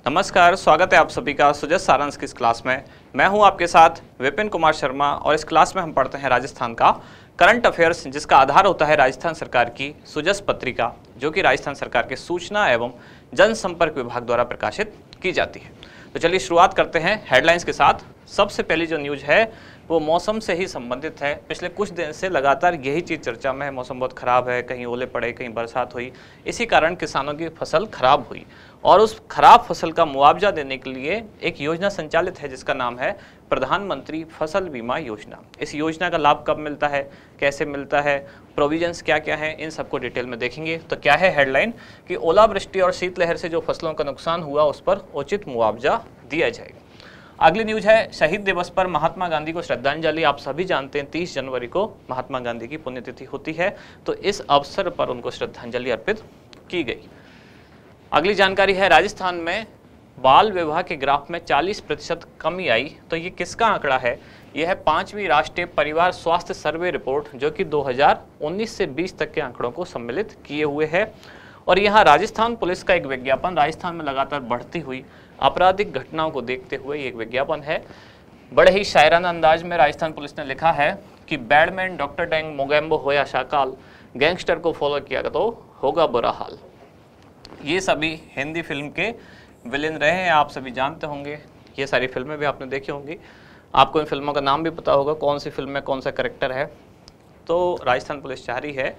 नमस्कार, स्वागत है आप सभी का सुजस सारांश की इस क्लास में। मैं हूं आपके साथ विपिन कुमार शर्मा और इस क्लास में हम पढ़ते हैं राजस्थान का करंट अफेयर्स, जिसका आधार होता है राजस्थान सरकार की सुजस पत्रिका, जो कि राजस्थान सरकार के सूचना एवं जनसंपर्क विभाग द्वारा प्रकाशित की जाती है। तो चलिए शुरुआत करते हैं हेडलाइंस के साथ। सबसे पहली जो न्यूज है वो मौसम से ही संबंधित है। पिछले कुछ दिन से लगातार यही चीज़ चर्चा में है, मौसम बहुत खराब है, कहीं ओले पड़े, कहीं बरसात हुई, इसी कारण किसानों की फसल खराब हुई और उस खराब फसल का मुआवजा देने के लिए एक योजना संचालित है जिसका नाम है प्रधानमंत्री फसल बीमा योजना। इस योजना का लाभ कब मिलता है, कैसे मिलता है, प्रोविजंस क्या क्या हैं, इन सबको डिटेल में देखेंगे। तो क्या है हेडलाइन कि ओलावृष्टि और शीतलहर से जो फसलों का नुकसान हुआ उस पर उचित मुआवजा दिया जाएगा। अगली न्यूज है शहीद दिवस पर महात्मा गांधी को श्रद्धांजलि। आप सभी जानते हैं 30 जनवरी को महात्मा गांधी की पुण्यतिथि होती है, तो इस अवसर पर उनको श्रद्धांजलि अर्पित की गई। अगली जानकारी है राजस्थान में बाल विवाह के ग्राफ में 40% कमी आई। तो ये किसका आंकड़ा है? यह है 5वीं राष्ट्रीय परिवार स्वास्थ्य सर्वे रिपोर्ट, जो कि 2019 से 20 तक के आंकड़ों को सम्मिलित किए हुए है। और यहाँ राजस्थान पुलिस का एक विज्ञापन, राजस्थान में लगातार बढ़ती हुई आपराधिक घटनाओं को देखते हुए एक विज्ञापन है। बड़े ही शायराना अंदाज में राजस्थान पुलिस ने लिखा है कि बैडमैन डॉक्टर डेंग मोगेम्बो होया शाकाल, गैंगस्टर को फॉलो किया तो होगा बुरा हाल। ये सभी हिंदी फिल्म के विलेन रहे हैं, आप सभी जानते होंगे। ये सारी फिल्में भी आपने देखी होंगी, आपको इन फिल्मों का नाम भी पता होगा, कौन सी फिल्म में कौन सा कैरेक्टर है। तो राजस्थान पुलिस चाह रही है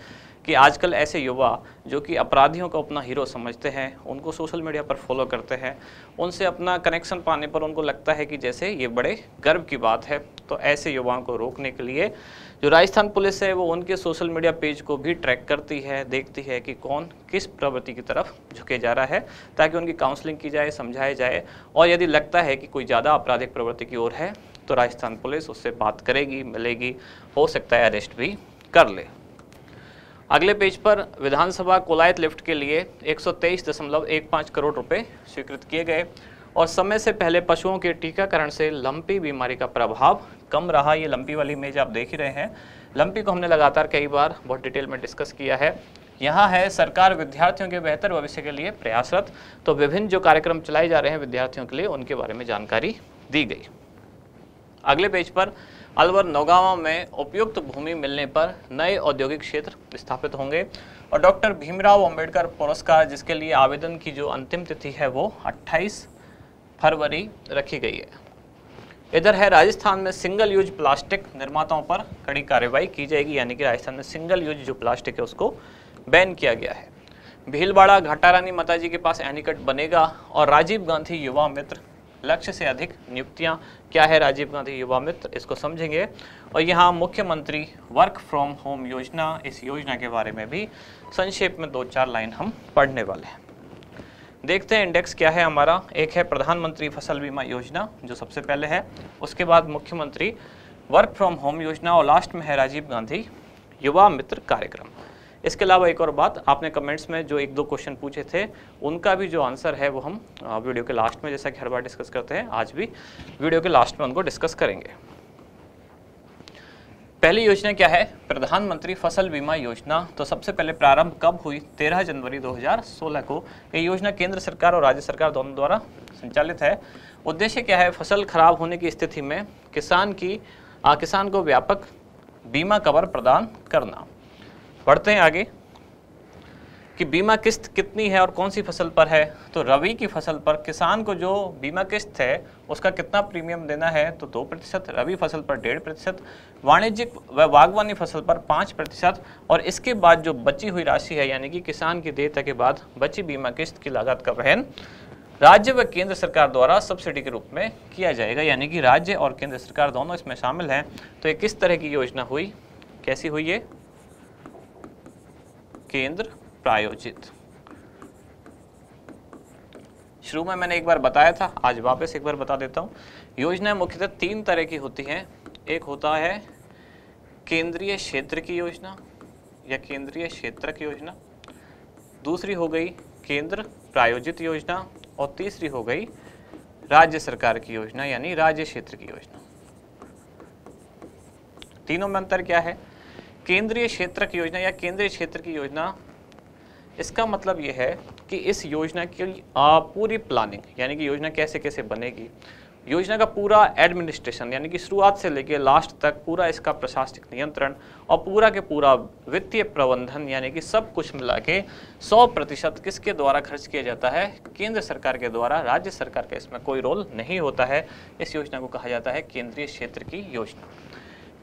कि आजकल ऐसे युवा जो कि अपराधियों को अपना हीरो समझते हैं, उनको सोशल मीडिया पर फॉलो करते हैं, उनसे अपना कनेक्शन पाने पर उनको लगता है कि जैसे ये बड़े गर्व की बात है। तो ऐसे युवाओं को रोकने के लिए जो राजस्थान पुलिस है वो उनके सोशल मीडिया पेज को भी ट्रैक करती है, देखती है कि कौन किस प्रवृत्ति की तरफ झुके जा रहा है, ताकि उनकी काउंसलिंग की जाए, समझाया जाए। और यदि लगता है कि कोई ज़्यादा आपराधिक प्रवृत्ति की ओर है तो राजस्थान पुलिस उससे बात करेगी, मिलेगी, हो सकता है अरेस्ट भी कर ले। अगले पेज पर विधानसभा कोलायत लिफ्ट के लिए 123.15 करोड़ रुपए स्वीकृत किए गए। और समय से पहले पशुओं के टीकाकरण से लंपी बीमारी का प्रभाव कम रहा। ये लंपी वाली इमेज आप देख ही रहे हैं। लंपी को हमने लगातार कई बार बहुत डिटेल में डिस्कस किया है। यहाँ है सरकार विद्यार्थियों के बेहतर भविष्य के लिए प्रयासरत। तो विभिन्न जो कार्यक्रम चलाए जा रहे हैं विद्यार्थियों के लिए, उनके बारे में जानकारी दी गई। अगले पेज पर अलवर नौगांव में उपयुक्त भूमि मिलने पर नए औद्योगिक क्षेत्र स्थापित होंगे। और डॉक्टर भीमराव अंबेडकर पुरस्कार, जिसके लिए आवेदन की जो अंतिम तिथि है वो 28 फरवरी रखी गई है। इधर है राजस्थान में सिंगल यूज प्लास्टिक निर्माताओं पर कड़ी कार्रवाई की जाएगी, यानी कि राजस्थान में सिंगल यूज जो प्लास्टिक है उसको बैन किया गया है। भीलवाड़ा घाटारानी माताजी के पास एनीकट बनेगा। और राजीव गांधी युवा मित्र, लक्ष्य से अधिक नियुक्तियां। क्या है राजीव गांधी युवा मित्र, इसको समझेंगे। और यहाँ मुख्यमंत्री वर्क फ्रॉम होम योजना, इस योजना के बारे में भी संक्षेप में 2-4 लाइन हम पढ़ने वाले हैं। देखते हैं इंडेक्स क्या है हमारा। एक है प्रधानमंत्री फसल बीमा योजना जो सबसे पहले है, उसके बाद मुख्यमंत्री वर्क फ्रॉम होम योजना और लास्ट में है राजीव गांधी युवा मित्र कार्यक्रम। इसके अलावा एक और बात, आपने कमेंट्स में जो 1-2 क्वेश्चन पूछे थे उनका भी जो आंसर है वो हम वीडियो के लास्ट में, जैसा कि हर बार डिस्कस करते हैं, आज भी वीडियो के लास्ट में उनको डिस्कस करेंगे। पहली योजना क्या है? प्रधानमंत्री फसल बीमा योजना। तो सबसे पहले प्रारंभ कब हुई? 13 जनवरी 2016 को। ये योजना केंद्र सरकार और राज्य सरकार दोनों द्वारा संचालित है। उद्देश्य क्या है? फसल खराब होने की स्थिति में किसान को व्यापक बीमा कवर प्रदान करना। बढ़ते हैं आगे कि बीमा किस्त कितनी है और कौन सी फसल पर है। तो रबी की फसल पर किसान को जो बीमा किस्त है उसका कितना प्रीमियम देना है? तो 2%, रबी फसल पर 1.5%, वाणिज्यिक व बागवानी फसल पर 5%। और इसके बाद जो बची हुई राशि है, यानी कि किसान की देयता के बाद बची बीमा किस्त की लागत का वहन राज्य व केंद्र सरकार द्वारा सब्सिडी के रूप में किया जाएगा, यानी कि राज्य और केंद्र सरकार दोनों इसमें शामिल हैं। तो ये किस तरह की योजना हुई, कैसी हुई? ये केंद्र प्रायोजित। शुरू में मैंने एक बार बताया था, आज वापस एक बार बता देता हूं। योजनाएं मुख्यतः 3 तरह की होती हैं। एक होता है केंद्रीय क्षेत्र की योजना या केंद्रीय क्षेत्रक योजना, दूसरी हो गई केंद्र प्रायोजित योजना और तीसरी हो गई राज्य सरकार की योजना यानी राज्य क्षेत्र की योजना। तीनों में अंतर क्या है? केंद्रीय क्षेत्र की योजना या केंद्रीय क्षेत्र की योजना, इसका मतलब यह है कि इस योजना की पूरी प्लानिंग यानी कि योजना कैसे कैसे बनेगी, योजना का पूरा एडमिनिस्ट्रेशन यानी कि शुरुआत से लेकर लास्ट तक पूरा इसका प्रशासनिक नियंत्रण और पूरा के पूरा वित्तीय प्रबंधन यानी कि सब कुछ मिला के 100% किसके द्वारा खर्च किया जाता है, केंद्र सरकार के द्वारा। राज्य सरकार का इसमें कोई रोल नहीं होता है। इस योजना को कहा जाता है केंद्रीय क्षेत्र की योजना।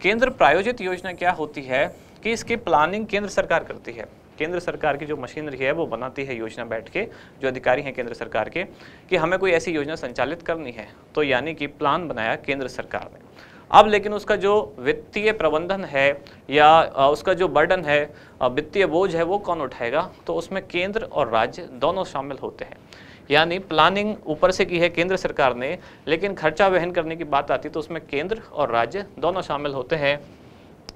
केंद्र प्रायोजित योजना क्या होती है कि इसकी प्लानिंग केंद्र सरकार करती है। केंद्र सरकार की जो मशीनरी है वो बनाती है योजना बैठ के, जो अधिकारी हैं केंद्र सरकार के, कि हमें कोई ऐसी योजना संचालित करनी है, तो यानी कि प्लान बनाया केंद्र सरकार ने। अब लेकिन उसका जो वित्तीय प्रबंधन है या उसका जो बर्डन है, वित्तीय बोझ है, वो कौन उठाएगा, तो उसमें केंद्र और राज्य दोनों शामिल होते हैं। यानी प्लानिंग ऊपर से की है केंद्र सरकार ने, लेकिन खर्चा वहन करने की बात आती तो उसमें केंद्र और राज्य दोनों शामिल होते हैं।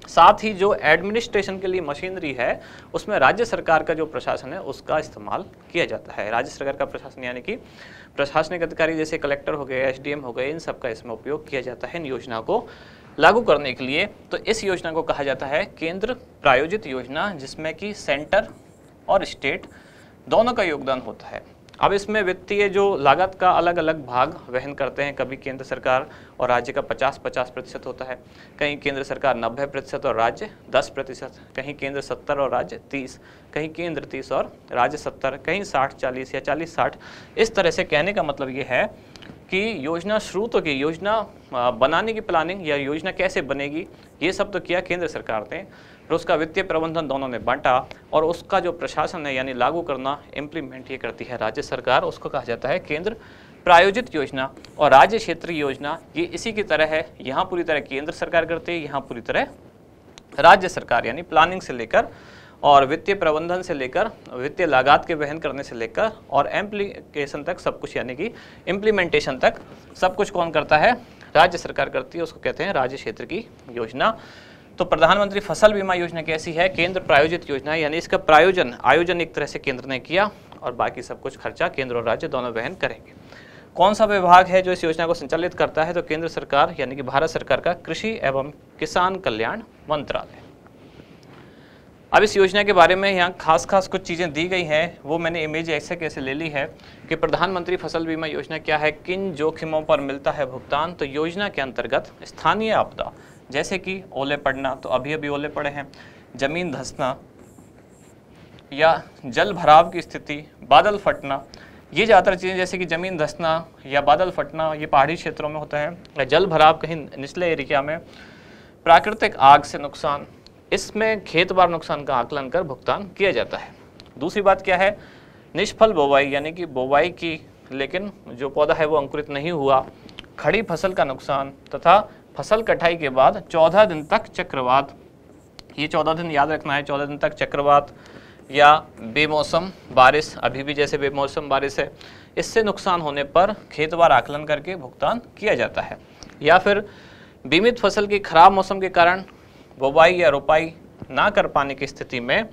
साथ ही जो एडमिनिस्ट्रेशन के लिए मशीनरी है उसमें राज्य सरकार का जो प्रशासन है उसका इस्तेमाल किया जाता है। राज्य सरकार का प्रशासन यानी कि प्रशासनिक अधिकारी जैसे कलेक्टर हो गए, एसडीएम हो गए, इन सब का इसमें उपयोग किया जाता है इन योजना को लागू करने के लिए। तो इस योजना को कहा जाता है केंद्र प्रायोजित योजना, जिसमें कि सेंटर और स्टेट दोनों का योगदान होता है। अब इसमें वित्तीय जो लागत का अलग अलग भाग वहन करते हैं, कभी केंद्र सरकार और राज्य का 50-50% होता है, कहीं केंद्र सरकार 90% और राज्य 10%, कहीं केंद्र 70 और राज्य 30, कहीं केंद्र 30 और राज्य 70, कहीं 60-40 या 40-60। इस तरह से कहने का मतलब ये है कि योजना शुरू तो की, योजना बनाने की प्लानिंग या योजना कैसे बनेगी ये सब तो किया केंद्र सरकार ने, फिर उसका वित्तीय प्रबंधन दोनों ने बांटा और उसका जो प्रशासन है यानी लागू करना, इम्प्लीमेंट ये करती है राज्य सरकार। उसको कहा जाता है केंद्र प्रायोजित योजना। और राज्य क्षेत्रीय योजना ये इसी की तरह है, यहाँ पूरी तरह केंद्र सरकार करती है, यहाँ पूरी तरह राज्य सरकार, यानी प्लानिंग से लेकर और वित्तीय प्रबंधन से लेकर वित्तीय लागत के वहन करने से लेकर और एम्प्लीकेशन तक सब कुछ, यानी कि इम्प्लीमेंटेशन तक सब कुछ कौन करता है, राज्य सरकार करती है। उसको कहते हैं राज्य क्षेत्र की योजना। तो प्रधानमंत्री फसल बीमा योजना कैसी है, केंद्र प्रायोजित योजना है, यानी इसका आयोजन एक तरह से केंद्र ने किया और बाकी सब कुछ खर्चा केंद्र और राज्य दोनों वहन करेंगे। कौन सा विभाग है जो इस योजना को संचालित करता है, तो केंद्र सरकार यानी कि भारत सरकार का कृषि एवं किसान कल्याण मंत्रालय। अब इस योजना के बारे में यहाँ खास कुछ चीज़ें दी गई हैं, वो मैंने इमेज ऐसे कैसे ले ली है कि प्रधानमंत्री फसल बीमा योजना क्या है, किन जोखिमों पर मिलता है भुगतान। तो योजना के अंतर्गत स्थानीय आपदा जैसे कि ओले पड़ना, तो अभी ओले पड़े हैं, जमीन धंसना या जल भराव की स्थिति, बादल फटना, ये ज़्यादातर चीज़ें जैसे कि ज़मीन धंसना या बादल फटना ये पहाड़ी क्षेत्रों में होता है, या जल भराव कहीं निचले एरिया में, प्राकृतिक आग से नुकसान, इसमें खेतवार नुकसान का आकलन कर भुगतान किया जाता है। दूसरी बात क्या है, निष्फल बोवाई यानी कि बोवाई की लेकिन जो पौधा है वो अंकुरित नहीं हुआ, खड़ी फसल का नुकसान तथा फसल कटाई के बाद 14 दिन तक चक्रवात, ये 14 दिन याद रखना है, 14 दिन तक चक्रवात या बेमौसम बारिश, अभी भी जैसे बेमौसम बारिश है, इससे नुकसान होने पर खेतवार आकलन करके भुगतान किया जाता है। या फिर बीमित फसल की खराब मौसम के कारण बुवाई या रोपाई ना कर पाने की स्थिति में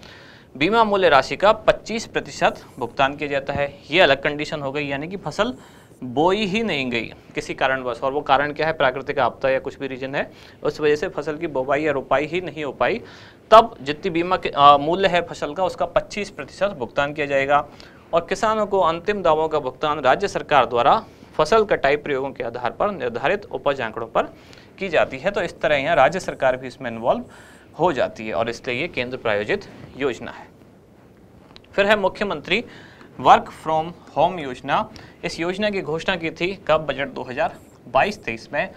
बीमा मूल्य राशि का 25% भुगतान किया जाता है। ये अलग कंडीशन हो गई, यानी कि फसल बोई ही नहीं गई किसी कारणवश, और वो कारण क्या है, प्राकृतिक आपदा या कुछ भी रीजन है, उस वजह से फसल की बुवाई या रोपाई ही नहीं हो पाई, तब जितनी बीमा के मूल्य है फसल का उसका 25% भुगतान किया जाएगा। और किसानों को अंतिम दावों का भुगतान राज्य सरकार द्वारा फसल कटाई प्रयोगों के आधार पर निर्धारित उपज आंकड़ों पर की जाती है। तो इस तरह यहाँ राज्य सरकार भी इसमें इन्वॉल्व हो जाती है और इसलिए ये केंद्र प्रायोजित योजना है। फिर है मुख्यमंत्री वर्क फ्रॉम होम योजना। इस योजना की घोषणा की थी कब, बजट 2022-23 में।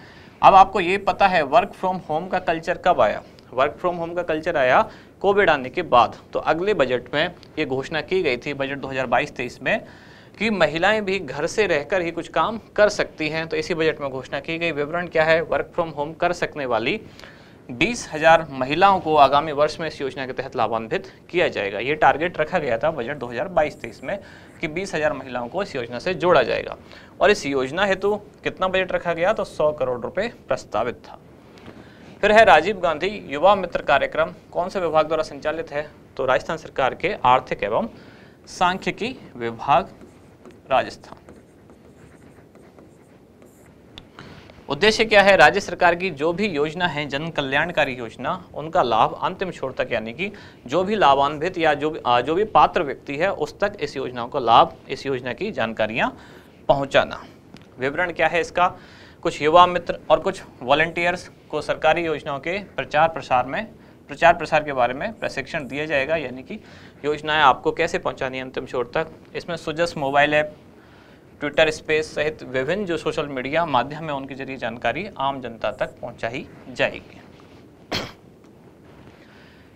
अब आपको ये पता है वर्क फ्रॉम होम का कल्चर कब आया, वर्क फ्रॉम होम का कल्चर आया कोविड आने के बाद। तो अगले बजट में ये घोषणा की गई थी बजट 2022-23 में कि महिलाएं भी घर से रहकर ही कुछ काम कर सकती हैं। तो इसी बजट में घोषणा की गई। विवरण क्या है, वर्क फ्रॉम होम कर सकने वाली 20,000 महिलाओं को आगामी वर्ष में इस योजना के तहत लाभान्वित किया जाएगा। ये टारगेट रखा गया था बजट 2022-23 में कि 20,000 महिलाओं को इस योजना से जोड़ा जाएगा। और इस योजना हेतु कितना बजट रखा गया, तो 100 करोड़ रुपए प्रस्तावित था। फिर है राजीव गांधी युवा मित्र कार्यक्रम, कौन से विभाग द्वारा संचालित है, तो राजस्थान सरकार के आर्थिक एवं सांख्यिकी विभाग राजस्थान। उद्देश्य क्या है, राज्य सरकार की जो भी योजना है, जन कल्याणकारी योजना, उनका लाभ अंतिम छोर तक, यानी कि जो भी लाभान्वित या जो भी पात्र व्यक्ति है उस तक इस योजनाओं का लाभ, इस योजना की जानकारियां पहुंचाना। विवरण क्या है इसका, कुछ युवा मित्र और कुछ वॉलंटियर्स को सरकारी योजनाओं के प्रचार प्रसार के बारे में प्रशिक्षण दिया जाएगा, यानी कि योजनाएं आपको कैसे पहुंचानी है अंतिम छोर तक। इसमें Sujas mobile app, Twitter space सहित विभिन्न जो सोशल मीडिया माध्यम है उनके जरिए जानकारी आम जनता तक पहुंचाई जाएगी।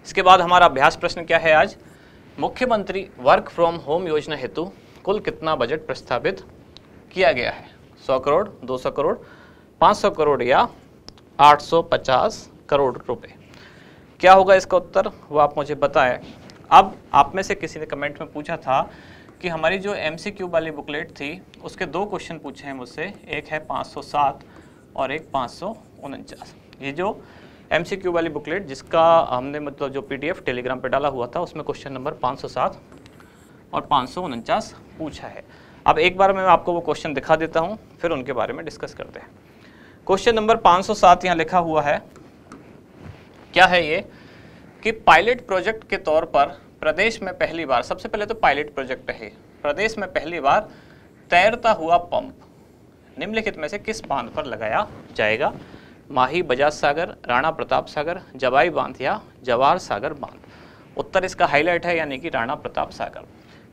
इसके बाद हमारा अभ्यास प्रश्न क्या है आज, मुख्यमंत्री वर्क फ्रॉम होम योजना हेतु कुल कितना बजट प्रस्तावित किया गया है, 100 करोड़, 200 करोड़, 500 करोड़ या 850 करोड़ रुपए। क्या होगा इसका उत्तर, वो आप मुझे बताएं। अब आप में से किसी ने कमेंट में पूछा था कि हमारी जो MCQ वाली बुकलेट थी उसके 2 क्वेश्चन पूछे हैं मुझसे, एक है 507 और एक 549। ये जो MCQ वाली बुकलेट जिसका हमने मतलब जो PDF टेलीग्राम पे डाला हुआ था उसमें क्वेश्चन नंबर 507 और 549 पूछा है। अब एक बार मैं आपको वो क्वेश्चन दिखा देता हूँ, फिर उनके बारे में डिस्कस करते हैं। क्वेश्चन नंबर 507 यहाँ लिखा हुआ है, क्या है ये कि पायलट प्रोजेक्ट के तौर पर प्रदेश में पहली बार, सबसे पहले तो पायलट प्रोजेक्ट है, प्रदेश में पहली बार तैरता हुआ पंप निम्नलिखित में से किस बांध पर लगाया जाएगा, माही बजाज सागर, राणा प्रताप सागर, जवाई बांध या जवाहर सागर बांध। उत्तर इसका हाईलाइट है, यानी कि राणा प्रताप सागर।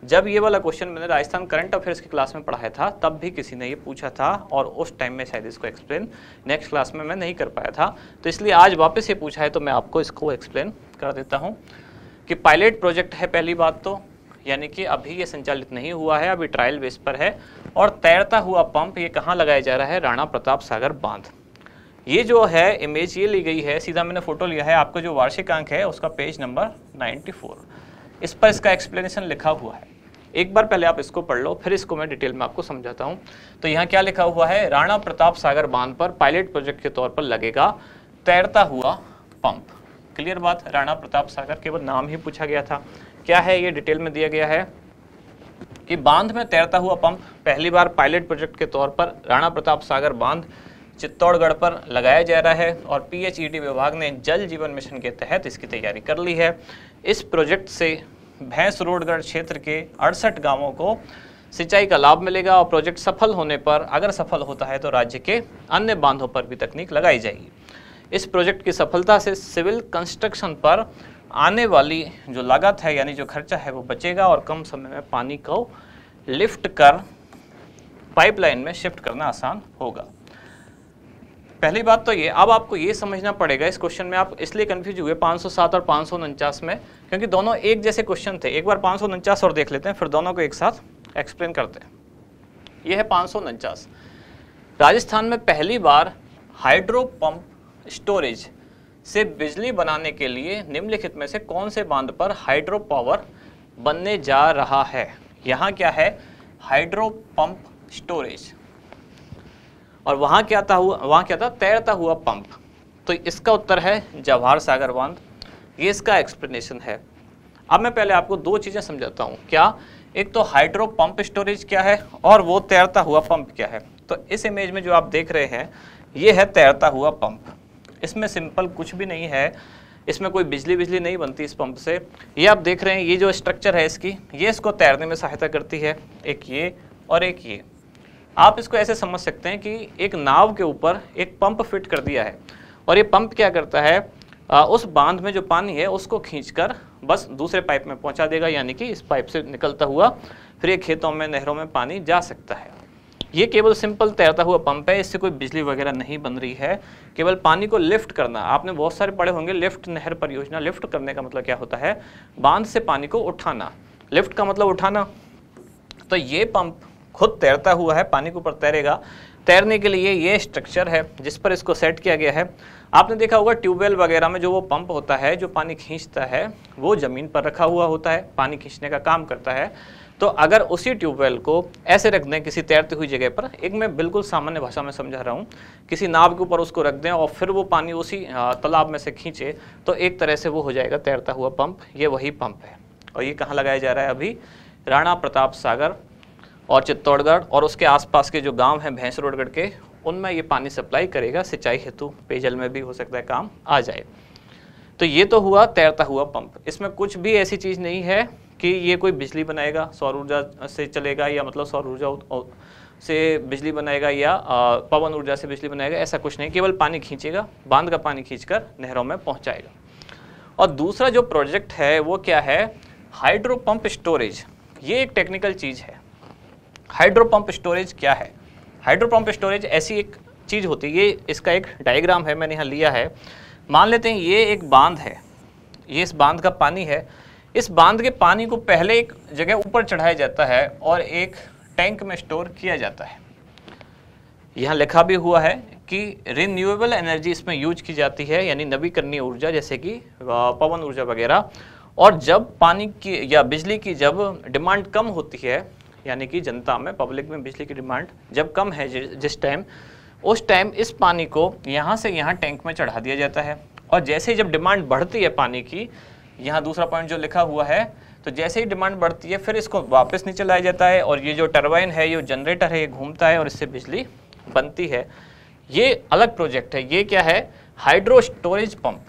जब ये वाला क्वेश्चन मैंने राजस्थान करंट अफेयर्स की क्लास में पढ़ाया था तब भी किसी ने ये पूछा था और उस टाइम में शायद इसको एक्सप्लेन नेक्स्ट क्लास में मैं नहीं कर पाया था, तो इसलिए आज वापस ये पूछा है तो मैं आपको इसको एक्सप्लेन कर देता हूँ कि पायलट प्रोजेक्ट है पहली बात तो, यानी कि अभी ये संचालित नहीं हुआ है, अभी ट्रायल बेस पर है। और तैरता हुआ पंप ये कहाँ लगाया जा रहा है, राणा प्रताप सागर बांध। ये जो है इमेज ये ली गई है, सीधा मैंने फोटो लिया है, आपका जो वार्षिक अंक है उसका पेज नंबर 94, इस पर इसका एक्सप्लेनेशन लिखा हुआ है। एक बार पहले आप इसको पढ़ लो, फिर इसको मैं डिटेल में आपको समझाता हूँ। तो यहाँ क्या लिखा हुआ है, राणा प्रताप सागर बांध पर पायलट प्रोजेक्ट के तौर पर लगेगा तैरता हुआ पंप। क्लियर बात, राणा प्रताप सागर केवल नाम ही पूछा गया था, क्या है ये डिटेल में दिया गया है कि बांध में तैरता हुआ पंप पहली बार पायलट प्रोजेक्ट के तौर पर राणा प्रताप सागर बांध चित्तौड़गढ़ पर लगाया जा रहा है और PHED विभाग ने जल जीवन मिशन के तहत इसकी तैयारी कर ली है। इस प्रोजेक्ट से भैंसरोडगढ़ क्षेत्र के 68 गांवों को सिंचाई का लाभ मिलेगा और प्रोजेक्ट सफल होने पर, अगर सफल होता है तो राज्य के अन्य बांधों पर भी तकनीक लगाई जाएगी। इस प्रोजेक्ट की सफलता से सिविल कंस्ट्रक्शन पर आने वाली जो लागत है यानी जो खर्चा है वो बचेगा और कम समय में पानी को लिफ्ट कर पाइपलाइन में शिफ्ट करना आसान होगा। पहली बात तो ये, अब आपको ये समझना पड़ेगा, इस क्वेश्चन में आप इसलिए कंफ्यूज हुए 507 और 549 में, क्योंकि दोनों एक जैसे क्वेश्चन थे। एक बार 549 और देख लेते हैं, फिर दोनों को एक साथ एक्सप्लेन करते हैं। ये है 549। राजस्थान में पहली बार हाइड्रो पंप स्टोरेज से बिजली बनाने के लिए निम्नलिखित में से कौन से बांध पर हाइड्रो पावर बनने जा रहा है। यहाँ क्या है, हाइड्रो पंप स्टोरेज, और वहाँ क्या था, तैरता हुआ पंप। तो इसका उत्तर है जवाहर सागर बांध। ये इसका एक्सप्लेनेशन है। अब मैं पहले आपको 2 चीज़ें समझाता हूँ। क्या, एक तो हाइड्रो पंप स्टोरेज क्या है और वो तैरता हुआ पंप क्या है। तो इस इमेज में जो आप देख रहे हैं ये है तैरता हुआ पंप। इसमें सिंपल कुछ भी नहीं है, इसमें कोई बिजली नहीं बनती इस पंप से। ये आप देख रहे हैं, ये जो स्ट्रक्चर है इसकी, ये इसको तैरने में सहायता करती है, एक ये और एक ये। आप इसको ऐसे समझ सकते हैं कि एक नाव के ऊपर एक पंप फिट कर दिया है और ये पंप क्या करता है, उस बांध में जो पानी है उसको खींचकर बस दूसरे पाइप में पहुंचा देगा, यानी कि इस पाइप से निकलता हुआ फिर ये खेतों में, नहरों में पानी जा सकता है। ये केवल सिंपल तैरता हुआ पंप है, इससे कोई बिजली वगैरह नहीं बन रही है, केवल पानी को लिफ्ट करना। आपने बहुत सारे पढ़े होंगे लिफ्ट नहर परियोजना। लिफ्ट करने का मतलब क्या होता है, बांध से पानी को उठाना। लिफ्ट का मतलब उठाना। तो ये पंप खुद तैरता हुआ है, पानी के ऊपर तैरेगा। तैरने के लिए ये स्ट्रक्चर है जिस पर इसको सेट किया गया है। आपने देखा होगा ट्यूबवेल वगैरह में जो वो पंप होता है जो पानी खींचता है वो ज़मीन पर रखा हुआ होता है, पानी खींचने का काम करता है। तो अगर उसी ट्यूबवेल को ऐसे रख दें किसी तैरती हुई जगह पर, एक मैं बिल्कुल सामान्य भाषा में समझा रहा हूँ, किसी नाव के ऊपर उसको रख दें और फिर वो पानी उसी तालाब में से खींचे, तो एक तरह से वो हो जाएगा तैरता हुआ पंप। ये वही पंप है और ये कहाँ लगाया जा रहा है अभी, राणा प्रताप सागर और चित्तौड़गढ़ और उसके आसपास के जो गांव हैं भैंसरोडगढ़ के, उनमें ये पानी सप्लाई करेगा, सिंचाई हेतु पेयजल में भी हो सकता है काम आ जाए। तो ये तो हुआ तैरता हुआ पंप। इसमें कुछ भी ऐसी चीज़ नहीं है कि ये कोई बिजली बनाएगा, सौर ऊर्जा से चलेगा, या मतलब सौर ऊर्जा से बिजली बनाएगा या पवन ऊर्जा से बिजली बनाएगा, ऐसा कुछ नहीं। केवल पानी खींचेगा, बांध का पानी खींचकर नहरों में पहुंचाएगा। और दूसरा जो प्रोजेक्ट है वो क्या है, हाइड्रो पंप स्टोरेज। ये एक टेक्निकल चीज़ है। हाइड्रो पंप स्टोरेज क्या है? हाइड्रो पंप स्टोरेज ऐसी एक चीज़ होती है, ये इसका एक डायग्राम है, मैंने यहाँ लिया है। मान लेते हैं ये एक बांध है, ये इस बांध का पानी है। इस बांध के पानी को पहले एक जगह ऊपर चढ़ाया जाता है और एक टैंक में स्टोर किया जाता है। यहाँ लिखा भी हुआ है कि रिन्यूएबल एनर्जी इसमें यूज की जाती है, यानी नवीकरणीय ऊर्जा जैसे कि पवन ऊर्जा वगैरह। और जब पानी की या बिजली की जब डिमांड कम होती है, यानी कि जनता में, पब्लिक में बिजली की डिमांड जब कम है जिस टाइम, उस टाइम इस पानी को यहाँ से यहाँ टैंक में चढ़ा दिया जाता है। और जैसे ही जब डिमांड बढ़ती है पानी की, यहाँ दूसरा पॉइंट जो लिखा हुआ है, तो जैसे ही डिमांड बढ़ती है फिर इसको वापस नीचे लाया जाता है और ये जो टरबाइन है, ये जनरेटर है, ये घूमता है और इससे बिजली बनती है। ये अलग प्रोजेक्ट है। ये क्या है, हाइड्रो स्टोरेज पंप,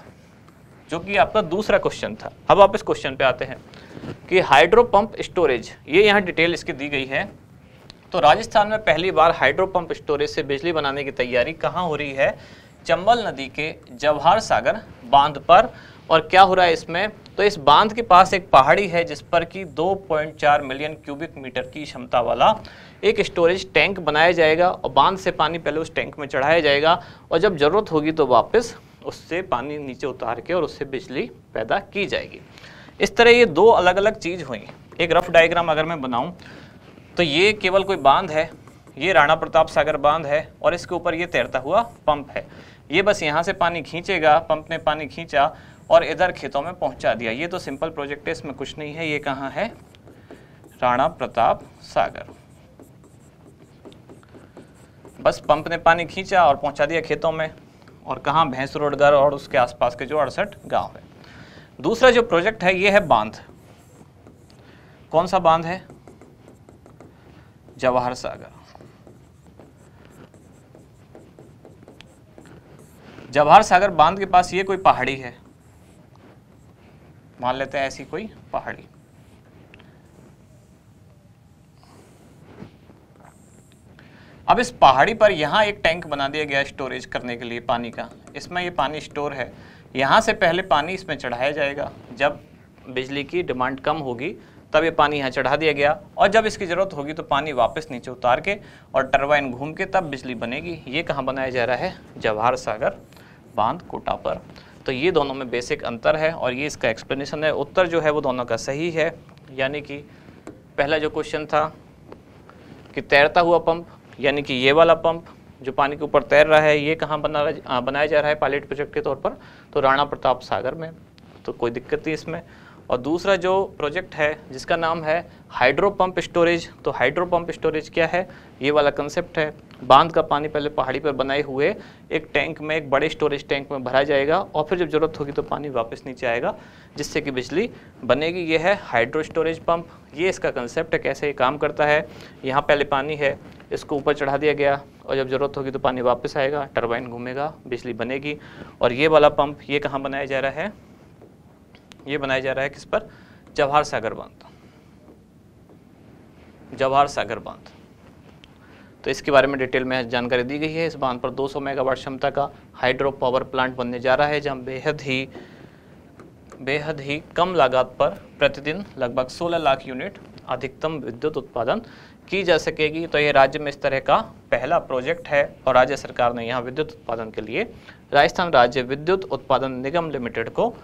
जो कि आपका दूसरा क्वेश्चन था। अब आप इस क्वेश्चन पे आते हैं कि हाइड्रो पंप स्टोरेज, ये यहाँ डिटेल इसकी दी गई है। तो राजस्थान में पहली बार हाइड्रो पंप स्टोरेज से बिजली बनाने की तैयारी कहाँ हो रही है? चंबल नदी के जवाहर सागर बांध पर। और क्या हो रहा है इसमें, तो इस बांध के पास एक पहाड़ी है जिस पर कि 2.4 मिलियन क्यूबिक मीटर की क्षमता वाला एक स्टोरेज टैंक बनाया जाएगा। और बांध से पानी पहले उस टैंक में चढ़ाया जाएगा और जब ज़रूरत होगी तो वापस उससे पानी नीचे उतार के और उससे बिजली पैदा की जाएगी। इस तरह ये दो अलग अलग चीज़ हुई। एक रफ डायग्राम अगर मैं बनाऊं तो ये केवल कोई बांध है, ये राणा प्रताप सागर बांध है और इसके ऊपर ये तैरता हुआ पंप है। ये बस यहाँ से पानी खींचेगा, पंप ने पानी खींचा और इधर खेतों में पहुँचा दिया। ये तो सिंपल प्रोजेक्ट है, इसमें कुछ नहीं है। ये कहाँ है? राणा प्रताप सागर। बस पंप ने पानी खींचा और पहुँचा दिया खेतों में। और कहाँ? भैंसरोडगढ़ और उसके आसपास के जो 68 गांव है। दूसरा जो प्रोजेक्ट है ये है बांध। कौन सा बांध है? जवाहर सागर। जवाहर सागर बांध के पास ये कोई पहाड़ी है, मान लेते हैं ऐसी कोई पहाड़ी। अब इस पहाड़ी पर यहाँ एक टैंक बना दिया गया स्टोरेज करने के लिए पानी का। इसमें ये पानी स्टोर है। यहाँ से पहले पानी इसमें चढ़ाया जाएगा, जब बिजली की डिमांड कम होगी तब ये पानी यहाँ चढ़ा दिया गया और जब इसकी ज़रूरत होगी तो पानी वापस नीचे उतार के और टरबाइन घूम के तब बिजली बनेगी। ये कहाँ बनाया जा रहा है? जवाहर सागर बांध, कोटा पर। तो ये दोनों में बेसिक अंतर है और ये इसका एक्सप्लेनेशन है। उत्तर जो है वो दोनों का सही है। यानी कि पहला जो क्वेश्चन था कि तैरता हुआ पंप, यानी कि ये वाला पंप जो पानी के ऊपर तैर रहा है, ये कहाँ बनाया जा रहा है पायलट प्रोजेक्ट के तौर पर? तो राणा प्रताप सागर में। तो कोई दिक्कत नहीं इसमें। और दूसरा जो प्रोजेक्ट है जिसका नाम है हाइड्रो पंप स्टोरेज, तो हाइड्रो पंप स्टोरेज क्या है? ये वाला कंसेप्ट है, बांध का पानी पहले पहाड़ी पर बनाए हुए एक टैंक में, एक बड़े स्टोरेज टैंक में भरा जाएगा और फिर जब ज़रूरत होगी तो पानी वापस नीचे आएगा जिससे कि बिजली बनेगी। ये है हाइड्रो स्टोरेज पंप। ये इसका कंसेप्ट है, कैसे ये काम करता है। यहाँ पहले पानी है, इसको ऊपर चढ़ा दिया गया और जब ज़रूरत होगी तो पानी वापस आएगा, टरबाइन घूमेगा, बिजली बनेगी। और ये वाला पंप ये कहाँ बनाया जा रहा है? ये बनाया जा रहा है किस पर? जवाहर सागर बांध। जवाहर सागर बांध। तो इसके बारे में डिटेल में जानकारी दी गई है। इस बांध पर 200 मेगावाट क्षमता का हाइड्रो पावर प्लांट बनने जा रहा है, जहां बेहद ही कम लागत पर प्रतिदिन लगभग 16 लाख यूनिट अधिकतम विद्युत उत्पादन की जा सकेगी। तो ये राज्य में इस तरह का पहला प्रोजेक्ट है और राज्य सरकार ने यहाँ विद्युत उत्पादन के लिए राजस्थान राज्य विद्युत उत्पादन निगम लिमिटेड को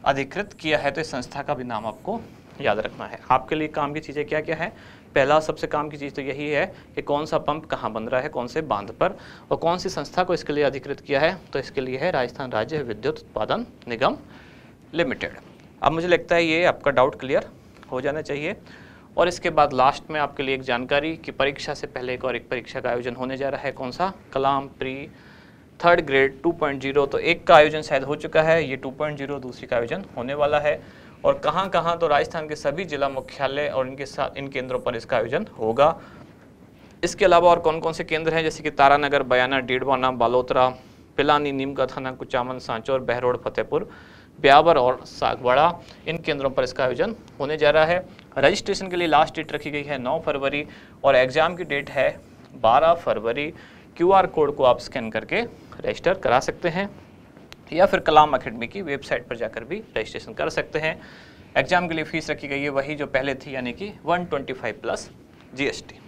अधिकृत किया है। तो इस संस्था का भी नाम आपको याद रखना है। आपके लिए काम की चीज़ें क्या क्या है? पहला सबसे काम की चीज़ तो यही है कि कौन सा पंप कहाँ बन रहा है, कौन से बांध पर, और कौन सी संस्था को इसके लिए अधिकृत किया है। तो इसके लिए है राजस्थान राज्य विद्युत उत्पादन निगम लिमिटेड। अब मुझे लगता है ये आपका डाउट क्लियर हो जाना चाहिए। और इसके बाद लास्ट में आपके लिए एक जानकारी कि परीक्षा से पहले एक परीक्षा का आयोजन होने जा रहा है। कौन सा? कलाम प्री 3rd ग्रेड 2.0। तो एक का आयोजन शायद हो चुका है, ये 2.0 दूसरी का आयोजन होने वाला है। और कहाँ कहाँ? तो राजस्थान के सभी जिला मुख्यालय और इनके साथ इन केंद्रों पर इसका आयोजन होगा। इसके अलावा और कौन कौन से केंद्र हैं, जैसे कि तारानगर, बयाना, डीडवाना, बालोतरा, पिलानी, नीम का थाना, कुचामन, सांचौर, बहरोड, फतेहपुर, ब्यावर और सागवाड़ा, इन केंद्रों पर इसका आयोजन होने जा रहा है। रजिस्ट्रेशन के लिए लास्ट डेट रखी गई है 9 फरवरी और एग्ज़ाम की डेट है 12 फरवरी। QR कोड को आप स्कैन करके रजिस्टर करा सकते हैं या फिर कलाम अकेडमी की वेबसाइट पर जाकर भी रजिस्ट्रेशन कर सकते हैं। एग्ज़ाम के लिए फ़ीस रखी गई है वही जो पहले थी, यानी कि 125 प्लस GST।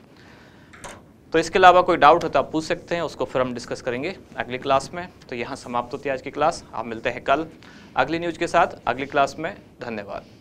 तो इसके अलावा कोई डाउट हो तो आप पूछ सकते हैं, उसको फिर हम डिस्कस करेंगे अगली क्लास में। तो यहाँ समाप्त होती है आज की क्लास। आप मिलते हैं कल अगली न्यूज़ के साथ अगली क्लास में। धन्यवाद।